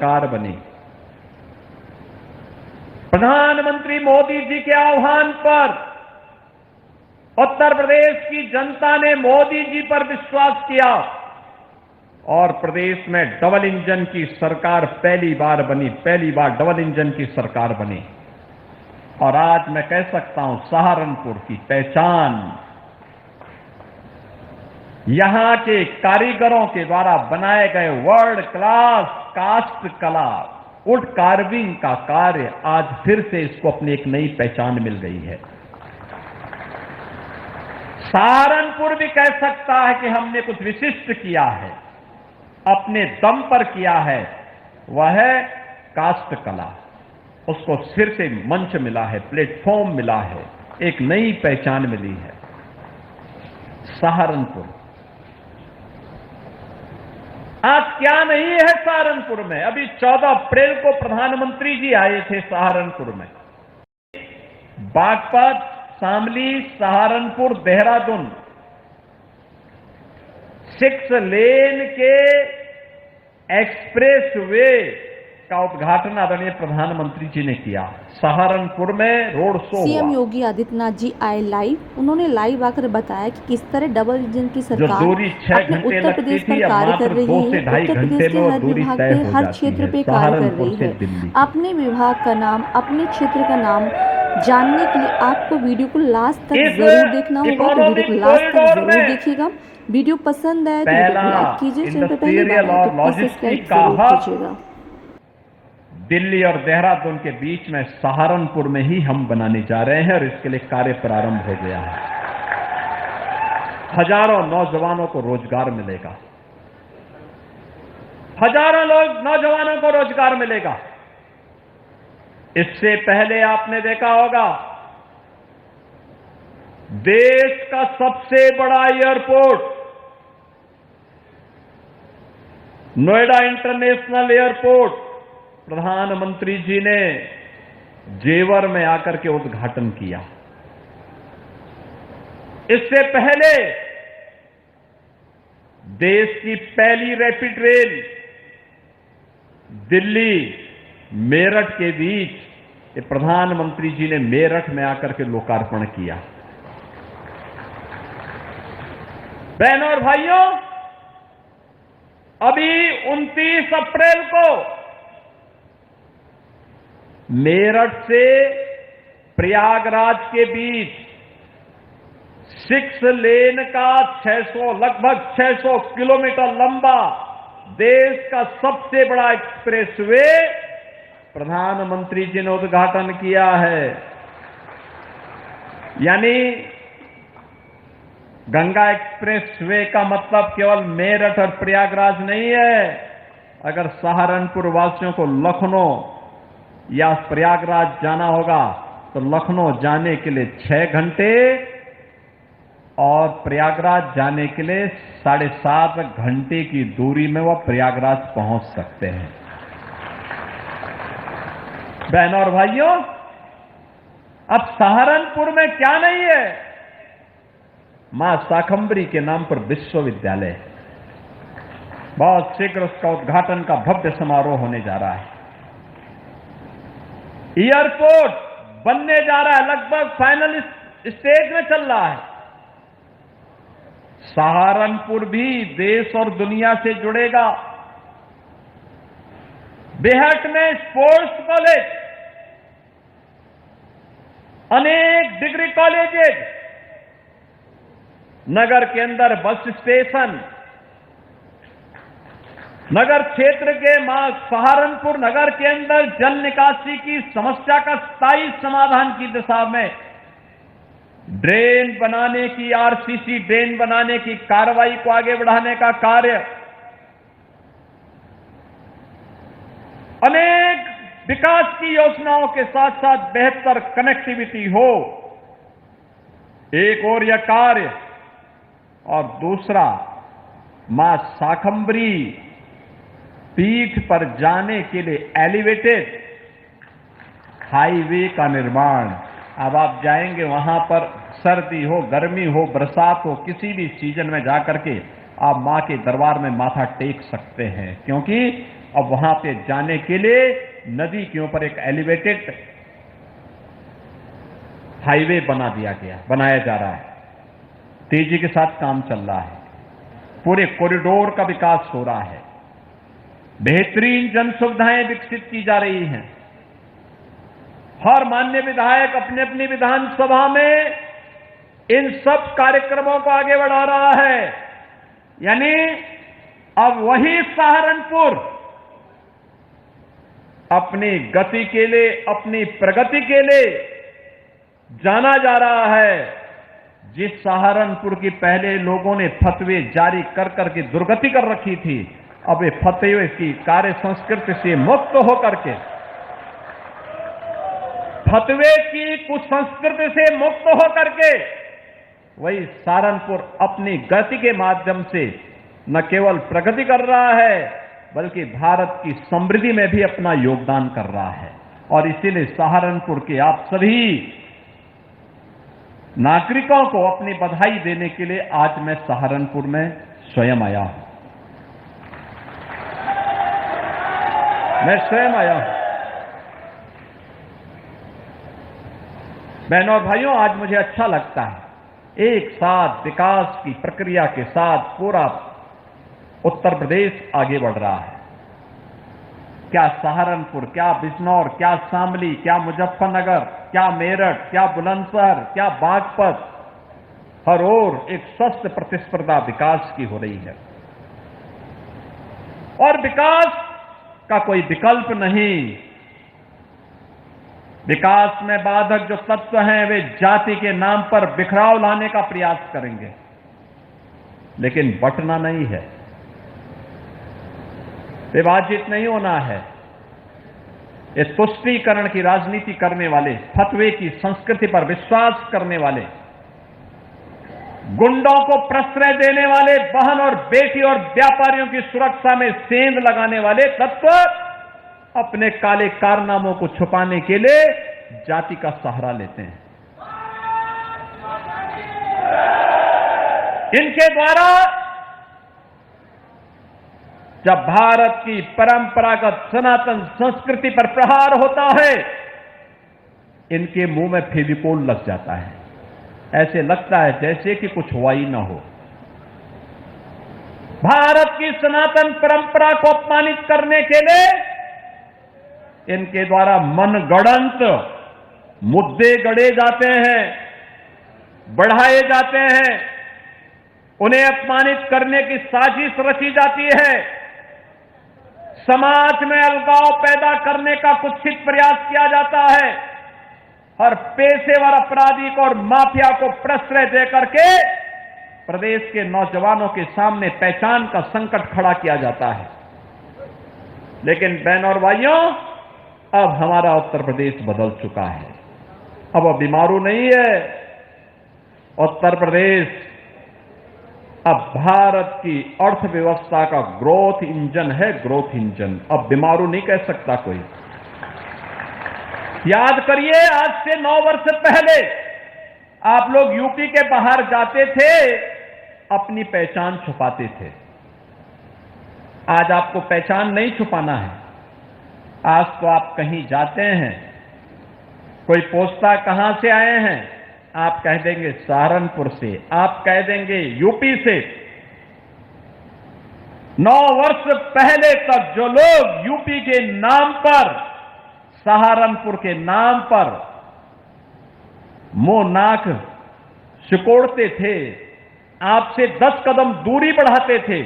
सरकार बनी। प्रधानमंत्री मोदी जी के आह्वान पर उत्तर प्रदेश की जनता ने मोदी जी पर विश्वास किया और प्रदेश में डबल इंजन की सरकार पहली बार बनी, पहली बार डबल इंजन की सरकार बनी। और आज मैं कह सकता हूं, सहारनपुर की पहचान यहां के कारीगरों के द्वारा बनाए गए वर्ल्ड क्लास कास्ट कला वुड कार्विंग का कार्य आज फिर से इसको अपनी एक नई पहचान मिल गई है। सहारनपुर भी कह सकता है कि हमने कुछ विशिष्ट किया है, अपने दम पर किया है। वह है कास्ट कला। उसको फिर से मंच मिला है, प्लेटफॉर्म मिला है, एक नई पहचान मिली है। सहारनपुर आज क्या नहीं है सहारनपुर में। अभी 14 अप्रैल को प्रधानमंत्री जी आए थे सहारनपुर में। बागपत, शामली, सहारनपुर, देहरादून 6 लेन के एक्सप्रेस वे का उद्घाटन आदरणीय प्रधानमंत्री जी ने किया। सहारनपुर में रोड शो हुआ। सीएम योगी आदित्यनाथ जी आए लाइव। उन्होंने लाइव आकर बताया कि किस तरह डबल इंजन की सरकार अपने उत्तर प्रदेश पर कार्य कर रही है। उत्तर प्रदेश के हर विभाग पे, हर क्षेत्र पे कार्य कर रही है। अपने विभाग का नाम, अपने क्षेत्र का नाम जानने के लिए आपको वीडियो को लास्ट तक जरूर देखना होगा। तो वीडियो को लास्ट तक जरूर देखिएगा। वीडियो पसंद आए तो वीडियो को लाइक कीजिए। चैनल पे पहली बार आए तो प्लीज सब्सक्राइब जरूर कीजिएगा। दिल्ली और देहरादून के बीच में सहारनपुर में ही हम बनाने जा रहे हैं और इसके लिए कार्य प्रारंभ हो गया है। हजारों नौजवानों को रोजगार मिलेगा, हजारों लोग नौजवानों को रोजगार मिलेगा। इससे पहले आपने देखा होगा, देश का सबसे बड़ा एयरपोर्ट नोएडा इंटरनेशनल एयरपोर्ट प्रधानमंत्री जी ने जेवर में आकर के उद्घाटन किया। इससे पहले देश की पहली रैपिड रेल दिल्ली मेरठ के बीच प्रधानमंत्री जी ने मेरठ में आकर के लोकार्पण किया। बहनों और भाइयों, अभी 29 अप्रैल को मेरठ से प्रयागराज के बीच 6 लेन का लगभग 600 किलोमीटर लंबा देश का सबसे बड़ा एक्सप्रेसवे प्रधानमंत्री जी ने उद्घाटन किया है। यानी गंगा एक्सप्रेसवे का मतलब केवल मेरठ और प्रयागराज नहीं है। अगर सहारनपुर वासियों को लखनऊ या प्रयागराज जाना होगा तो लखनऊ जाने के लिए 6 घंटे और प्रयागराज जाने के लिए 7.5 घंटे की दूरी में वह प्रयागराज पहुंच सकते हैं। बहनों और भाइयों, अब सहारनपुर में क्या नहीं है? मां शाकंभरी के नाम पर विश्वविद्यालय, बहुत शीघ्र उसका उद्घाटन का भव्य समारोह होने जा रहा है। एयरपोर्ट बनने जा रहा है, लगभग फाइनल स्टेज में चल रहा है। सहारनपुर भी देश और दुनिया से जुड़ेगा। बेहट में स्पोर्ट्स कॉलेज, अनेक डिग्री कॉलेजेस, नगर के अंदर बस स्टेशन, नगर क्षेत्र के सहारनपुर नगर के अंदर जल निकासी की समस्या का स्थायी समाधान की दिशा में ड्रेन बनाने की, आरसीसी ड्रेन बनाने की कार्रवाई को आगे बढ़ाने का कार्य, अनेक विकास की योजनाओं के साथ साथ बेहतर कनेक्टिविटी हो, एक और यह कार्य, और दूसरा मां शाकंभरी पीठ पर जाने के लिए एलिवेटेड हाईवे का निर्माण। अब आप जाएंगे वहां पर, सर्दी हो, गर्मी हो, बरसात हो, किसी भी सीजन में जाकर के आप मां के दरबार में माथा टेक सकते हैं, क्योंकि अब वहां पे जाने के लिए नदी के ऊपर एक एलिवेटेड हाईवे बनाया जा रहा है। तेजी के साथ काम चल रहा है। पूरे कॉरिडोर का विकास हो रहा है। बेहतरीन जन सुविधाएं विकसित की जा रही हैं। हर माननीय विधायक अपने अपनी विधानसभा में इन सब कार्यक्रमों को आगे बढ़ा रहा है। यानी अब वही सहारनपुर अपनी गति के लिए, अपनी प्रगति के लिए जाना जा रहा है। जिस सहारनपुर की पहले लोगों ने फतवे जारी कर करके दुर्गति कर रखी थी, अब ये फतवे की कार्य संस्कृति से मुक्त होकर के, फतवे की कुसंस्कृति से मुक्त होकर के वही सहारनपुर अपनी गति के माध्यम से न केवल प्रगति कर रहा है बल्कि भारत की समृद्धि में भी अपना योगदान कर रहा है। और इसीलिए सहारनपुर के आप सभी नागरिकों को अपनी बधाई देने के लिए आज मैं सहारनपुर में स्वयं आया हूं। मैं स्वयं आया हूं। बहनों और भाइयों, आज मुझे अच्छा लगता है। एक साथ विकास की प्रक्रिया के साथ पूरा उत्तर प्रदेश आगे बढ़ रहा है। क्या सहारनपुर, क्या बिजनौर, क्या शामली, क्या मुजफ्फरनगर, क्या मेरठ, क्या बुलंदशहर, क्या बागपत, हर ओर एक स्वस्थ प्रतिस्पर्धा विकास की हो रही है। और विकास का कोई विकल्प नहीं। विकास में बाधक जो तत्व हैं वे जाति के नाम पर बिखराव लाने का प्रयास करेंगे, लेकिन बंटना नहीं है, विभाजित नहीं होना है। ये तुष्टीकरण की राजनीति करने वाले, फतवे की संस्कृति पर विश्वास करने वाले, गुंडों को प्रश्रय देने वाले, बहन और बेटी और व्यापारियों की सुरक्षा में सेंध लगाने वाले तत्व अपने काले कारनामों को छुपाने के लिए जाति का सहारा लेते हैं। इनके द्वारा जब भारत की परंपरागत सनातन संस्कृति पर प्रहार होता है, इनके मुंह में फेविकोल लग जाता है। ऐसे लगता है जैसे कि कुछ हुआ ही ना हो। भारत की सनातन परंपरा को अपमानित करने के लिए इनके द्वारा मनगढ़ंत मुद्दे गढ़े जाते हैं, बढ़ाए जाते हैं, उन्हें अपमानित करने की साजिश रची जाती है, समाज में अलगाव पैदा करने का कुत्सित प्रयास किया जाता है, हर पेशेवर अपराधी को और माफिया को प्रश्रय देकर के प्रदेश के नौजवानों के सामने पहचान का संकट खड़ा किया जाता है। लेकिन बहनों और भाइयों, अब हमारा उत्तर प्रदेश बदल चुका है। अब वो बीमारू नहीं है। उत्तर प्रदेश अब भारत की अर्थव्यवस्था का ग्रोथ इंजन है, ग्रोथ इंजन। अब बीमारू नहीं कह सकता कोई। याद करिए, आज से 9 वर्ष पहले आप लोग यूपी के बाहर जाते थे, अपनी पहचान छुपाते थे। आज आपको पहचान नहीं छुपाना है। आज तो आप कहीं जाते हैं, कोई पूछता कहां से आए हैं, आप कह देंगे सहारनपुर से, आप कह देंगे यूपी से। 9 वर्ष पहले तक जो लोग यूपी के नाम पर, सहारनपुर के नाम पर मुंह नाक सिकोड़ते थे, आपसे 10 कदम दूरी बढ़ाते थे,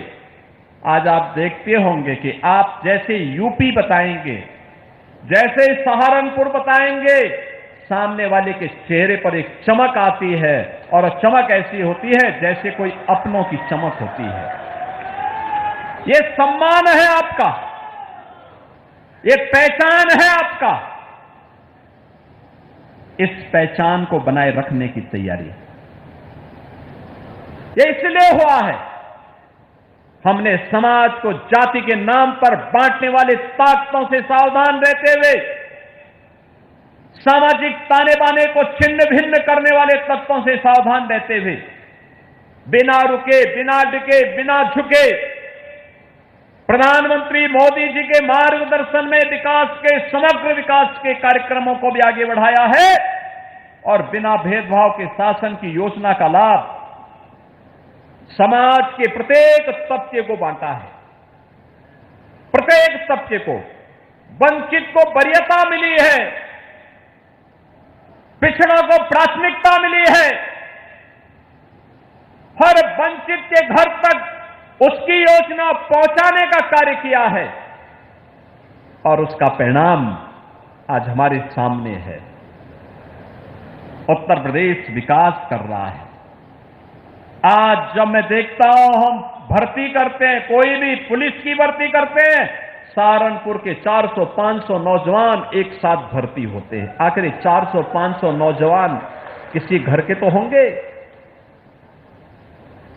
आज आप देखते होंगे कि आप जैसे यूपी बताएंगे, जैसे सहारनपुर बताएंगे, सामने वाले के चेहरे पर एक चमक आती है, और चमक ऐसी होती है जैसे कोई अपनों की चमक होती है। ये सम्मान है आपका, ये पहचान है आपका। इस पहचान को बनाए रखने की तैयारी ये इसलिए हुआ है। हमने समाज को जाति के नाम पर बांटने वाले ताकतों से सावधान रहते हुए, सामाजिक ताने बाने को छिन्न भिन्न करने वाले तत्वों से सावधान रहते हुए, बिना रुके, बिना डिके, बिना झुके प्रधानमंत्री मोदी जी के मार्गदर्शन में विकास के, समग्र विकास के कार्यक्रमों को भी आगे बढ़ाया है और बिना भेदभाव के शासन की योजना का लाभ समाज के प्रत्येक तबके को बांटा है। प्रत्येक तबके को, वंचित को वरीयता मिली है, पिछड़ों को प्राथमिकता मिली है। हर वंचित के घर तक उसकी योजना पहुंचाने का कार्य किया है और उसका परिणाम आज हमारे सामने है। उत्तर प्रदेश विकास कर रहा है। आज जब मैं देखता हूं, हम भर्ती करते हैं, कोई भी पुलिस की भर्ती करते हैं, सहारनपुर के 400-500 नौजवान एक साथ भर्ती होते हैं। आखिर 400-500 नौजवान किसी घर के तो होंगे।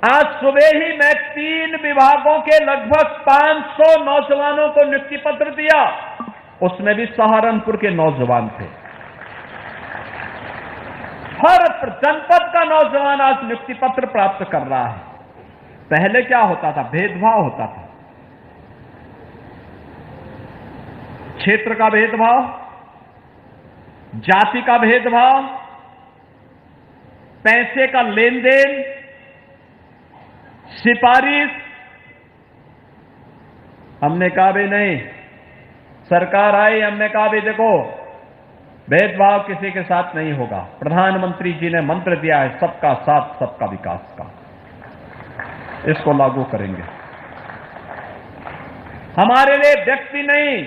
आज सुबह ही मैं 3 विभागों के लगभग 500 नौजवानों को नियुक्ति पत्र दिया, उसमें भी सहारनपुर के नौजवान थे। हर जनपद का नौजवान आज नियुक्ति पत्र प्राप्त कर रहा है। पहले क्या होता था? भेदभाव होता था, क्षेत्र का भेदभाव, जाति का भेदभाव, पैसे का लेन देन, सिफारिश। हमने कहा भी नहीं, सरकार आई, हमने कहा भी देखो भेदभाव किसी के साथ नहीं होगा। प्रधानमंत्री जी ने मंत्र दिया है सबका साथ सबका विकास का, इसको लागू करेंगे। हमारे लिए व्यक्ति नहीं,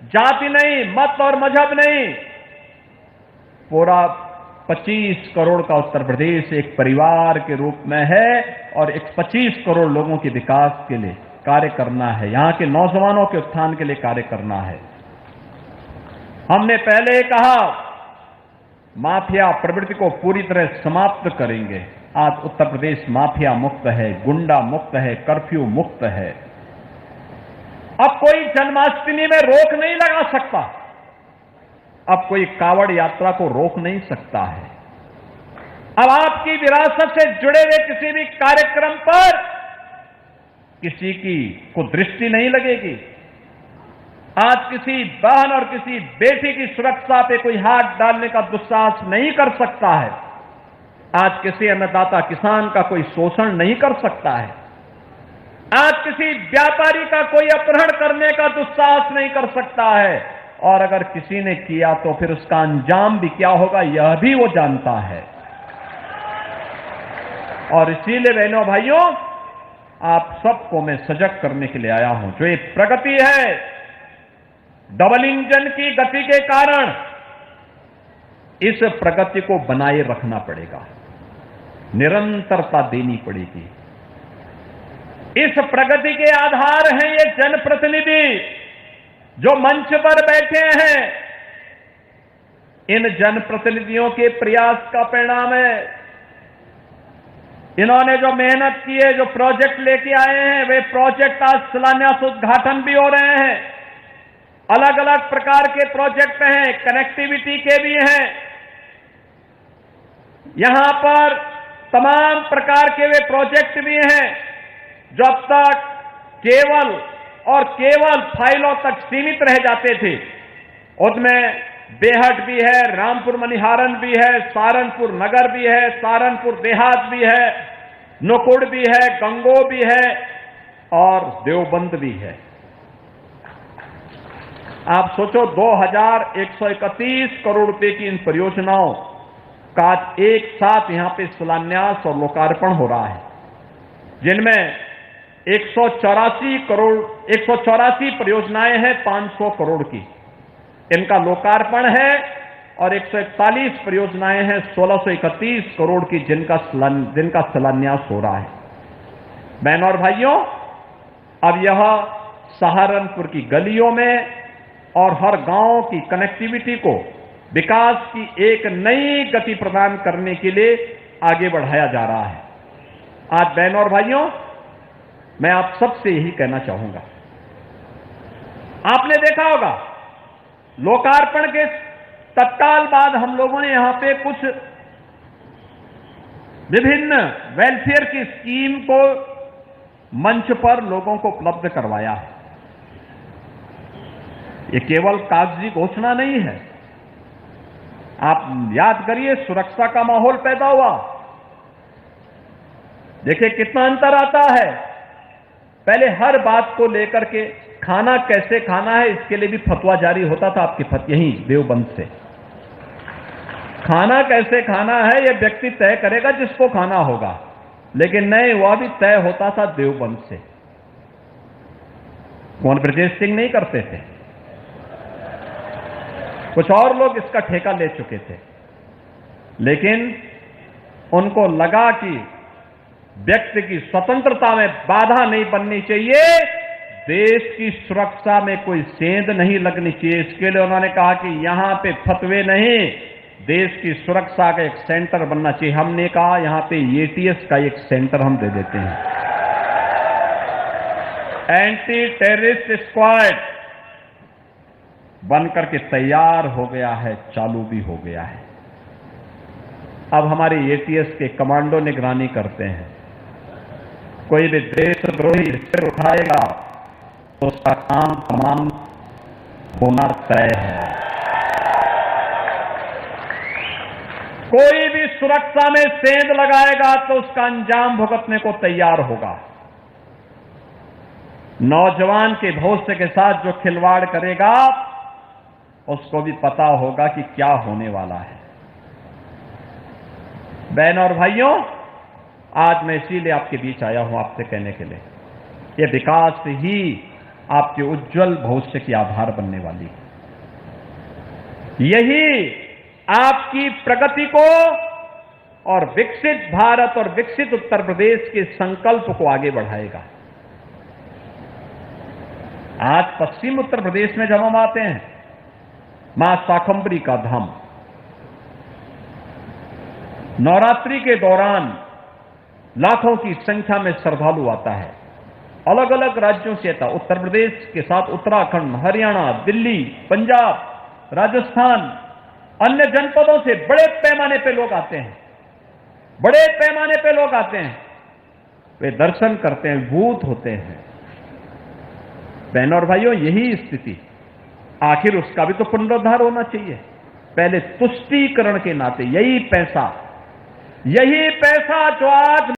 जाति नहीं, मत और मजहब नहीं, पूरा 25 करोड़ का उत्तर प्रदेश एक परिवार के रूप में है और एक 25 करोड़ लोगों के विकास के लिए कार्य करना है। यहां के नौजवानों के उत्थान के लिए कार्य करना है। हमने पहले कहा माफिया प्रवृत्ति को पूरी तरह समाप्त करेंगे। आज उत्तर प्रदेश माफिया मुक्त है, गुंडा मुक्त है, कर्फ्यू मुक्त है। अब कोई जन्माष्टमी में रोक नहीं लगा सकता, अब कोई कावड़ यात्रा को रोक नहीं सकता है। अब आपकी विरासत से जुड़े हुए किसी भी कार्यक्रम पर किसी की को दृष्टि नहीं लगेगी। आज किसी बहन और किसी बेटी की सुरक्षा पे कोई हाथ डालने का दुस्साहस नहीं कर सकता है। आज किसी अन्नदाता किसान का कोई शोषण नहीं कर सकता है। आज किसी व्यापारी का कोई अपहरण करने का दुस्साहस नहीं कर सकता है। और अगर किसी ने किया तो फिर उसका अंजाम भी क्या होगा यह भी वो जानता है। और इसीलिए बहनों भाइयों, आप सबको मैं सजग करने के लिए आया हूं। जो ये प्रगति है, डबल इंजन की गति के कारण इस प्रगति को बनाए रखना पड़ेगा, निरंतरता देनी पड़ेगी। इस प्रगति के आधार हैं ये जनप्रतिनिधि जो मंच पर बैठे हैं। इन जनप्रतिनिधियों के प्रयास का परिणाम है। इन्होंने जो मेहनत की है, जो प्रोजेक्ट लेके आए हैं, वे प्रोजेक्ट आज शिलान्यास उद्घाटन भी हो रहे हैं। अलग अलग प्रकार के प्रोजेक्ट हैं, कनेक्टिविटी के भी हैं। यहां पर तमाम प्रकार के वे प्रोजेक्ट भी हैं जो अब तक केवल और केवल फाइलों तक सीमित रह जाते थे। उसमें बेहट भी है, रामपुर मनिहारन भी है, सहारनपुर नगर भी है, सहारनपुर देहात भी है, नुकुड़ भी है, गंगो भी है और देवबंद भी है। आप सोचो 2131 करोड़ रुपए की इन परियोजनाओं का एक साथ यहां पे शिलान्यास और लोकार्पण हो रहा है, जिनमें 184 परियोजनाएं हैं 500 करोड़ की, इनका लोकार्पण है। और 141 परियोजनाएं हैं 1631 करोड़ की, जिनका शिलान्यास हो रहा है। बहनों और भाइयों, अब यह सहारनपुर की गलियों में और हर गांव की कनेक्टिविटी को विकास की एक नई गति प्रदान करने के लिए आगे बढ़ाया जा रहा है। आज बहनों और भाइयों, मैं आप सबसे यही कहना चाहूंगा, आपने देखा होगा लोकार्पण के तत्काल बाद हम लोगों ने यहां पे कुछ विभिन्न वेलफेयर की स्कीम को मंच पर लोगों को उपलब्ध करवाया है। ये केवल कागजी घोषणा नहीं है। आप याद करिए, सुरक्षा का माहौल पैदा हुआ। देखिए कितना अंतर आता है। पहले हर बात को लेकर के खाना कैसे खाना है, इसके लिए भी फतवा जारी होता था आपके यहीं देवबंद से। खाना कैसे खाना है यह व्यक्ति तय करेगा जिसको खाना होगा, लेकिन नहीं, वह भी तय होता था देवबंद से। कौन? ब्रजेश सिंह नहीं करते थे, कुछ और लोग इसका ठेका ले चुके थे। लेकिन उनको लगा कि व्यक्ति की स्वतंत्रता में बाधा नहीं बननी चाहिए, देश की सुरक्षा में कोई सेंध नहीं लगनी चाहिए। इसके लिए उन्होंने कहा कि यहां पे फतवे नहीं, देश की सुरक्षा का एक सेंटर बनना चाहिए। हमने कहा यहां पे एटीएस का एक सेंटर हम दे देते हैं, एंटी टेररिस्ट स्क्वाड बनकर के तैयार हो गया है, चालू भी हो गया है। अब हमारे एटीएस के कमांडो निगरानी करते हैं। कोई भी देशद्रोही सिर उठाएगा तो उसका काम तमाम होना तय है। कोई भी सुरक्षा में सेंध लगाएगा तो उसका अंजाम भुगतने को तैयार होगा। नौजवान के भविष्य के साथ जो खिलवाड़ करेगा उसको भी पता होगा कि क्या होने वाला है। बहनों और भाइयों, आज मैं इसीलिए आपके बीच आया हूं आपसे कहने के लिए, यह विकास ही आपके उज्जवल भविष्य की आधार बनने वाली है। यही आपकी प्रगति को और विकसित भारत और विकसित उत्तर प्रदेश के संकल्प को आगे बढ़ाएगा। आज पश्चिम उत्तर प्रदेश में जब हम आते हैं, मां शाकंभरी का धाम, नवरात्रि के दौरान लाखों की संख्या में श्रद्धालु आता है। अलग अलग राज्यों से आता, उत्तर प्रदेश के साथ उत्तराखंड, हरियाणा, दिल्ली, पंजाब, राजस्थान, अन्य जनपदों से बड़े पैमाने पे लोग आते हैं। बड़े पैमाने पे लोग आते हैं, वे दर्शन करते हैं, भूत होते हैं। बहनों और भाइयों, यही स्थिति, आखिर उसका भी तो पुनरुद्धार होना चाहिए। पहले तुष्टीकरण के नाते यही पैसा जो आज